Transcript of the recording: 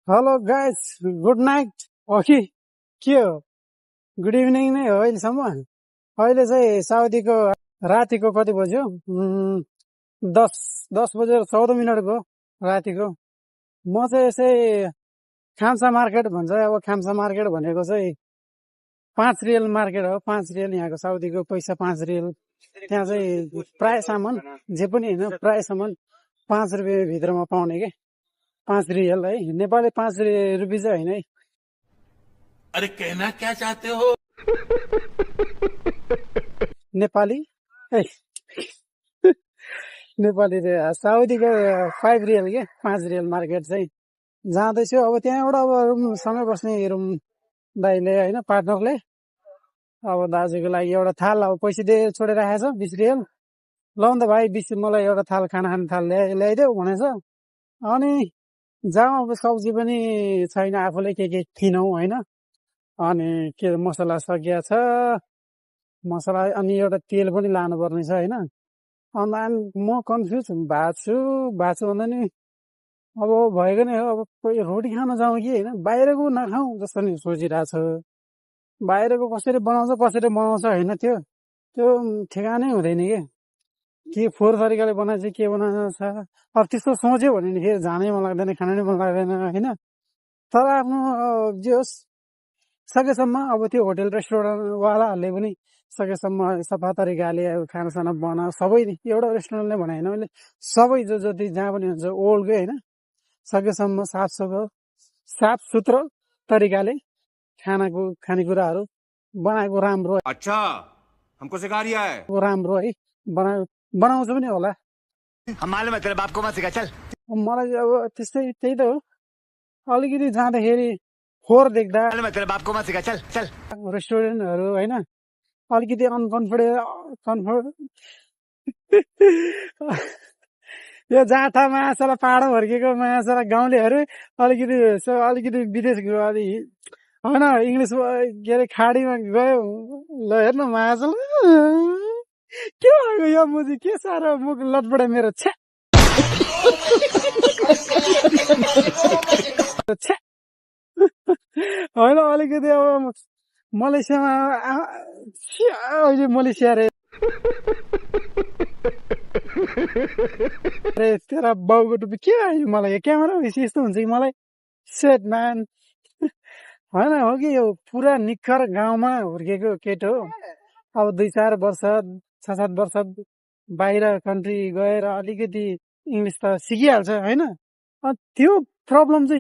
Hello guys, good night हो कि के हो? गुड इभिनिङ नै हो अहिलेसम्म। अहिले चाहिँ साउदीको रातिको कति बज्यो? 10 बजेर 14 मिनटको रातिको। म चाहिँ यसै खाम्सा मार्केट भन्छ। अब खाम्सा मार्केट भनेको चाहिँ 5 रियल मार्केट हो। 5 रियल यहाँको साउदीको पैसा 5 रियल। त्यहाँ चाहिँ प्राय सामान जे पनि होइन, प्राय सामान 5 रुपियाँ भित्रमा पाउने के। 5 रियल है, नेपाली 5 रुपियाँ चाहिँ होइन है। अरे कहना क्या चाहते हो? नेपाली ए नेपाली साउदीको 5 रियल के 5 रियल मार्केट चाहिँ जाँदैछु। अब त्यहाँबाट अब रुमसँगै बस्ने रुम दाइले होइन, पार्टनरले अब दाजुको लागि एउटा थाल अब पैसा दिएर छोडिराखेको छ 20 रियल। ल नि त भाइ 20 मलाई एउटा थाल खाना खाने थाल ल्याइदेऊ भनेछ। अनि जाउँ, अब सब्जी पनि छैन, आफूले के किनौँ होइन। अनि के मसला सकिया छ, मसला अनि एउटा तेल पनि लानुपर्ने छ होइन। अन्त म कन्फ्युज भएको छु भन्दा नि अब भएको नै हो। अब कोही रोटी खान जाउँ कि होइन, बाहिरको नखाउँ जस्तो नि सोचिरहेको छ। बाहिरको कसरी बनाउँछ होइन, त्यो त्यो ठेगानै हुँदैन के फोहोर तरिकाले बनाएछ के बनाएछ। अब त्यस्तो सोच्यो भने नि फेरि जानै मन लाग्दैन, खानै मन लाग्दैन होइन। तर आफ्नो जे होस्, सकेसम्म अब त्यो होटेल रेस्टुरेन्टवालाहरूले पनि सकेसम्म सफा तरिकाले खानासाना बनाऊ। सबै एउटा रेस्टुरेन्टले भने होइन, मैले सबै जति जहाँ पनि हुन्छ ओल्डकै होइन, सकेसम्म साफ सुथरो तरिकाले खानेकुराहरू बनाएको राम्रो। अच्छा, हमको सिखा रिया है। राम्रो है, बनाउँछ पनि होला। हम मालूम है तेरे बाप को मत सिखा, चल। मलाई अब त्यही त हो। अलिकति जाँदाखेरि फोहोर देख्दा मालूम है तेरे बाप को मत सिखा, चल चल। रेस्टुरेन्टहरू होइन, अलिकति यो जाँठा माछा पाहाडो फर्केको माछा गाउँलेहरू अलिकति विदेश गयो, अलि होइन इङ्ग्लिस के अरे खाडीमा गयो। ल हेर्नु माछा के भएको यो मुजी, के साह्रो मुख लटपडे मेरो छ्या छ्या होइन। अलिकति अब मलेसियामा अहिले मलेसिया रे तेरा बाउको टुपी के आयो मलाई क्यामेरा यस्तो हुन्छ कि मलाई सेट म्यान होइन। हो कि यो पुरा निखर गाउँमा हुर्केको केटो हो। अब 2-4 वर्ष 6-7 वर्ष बाहिर कन्ट्री गएर अलिकति इङ्ग्लिस त सिकिहाल्छ होइन। त्यो प्रब्लम चाहिँ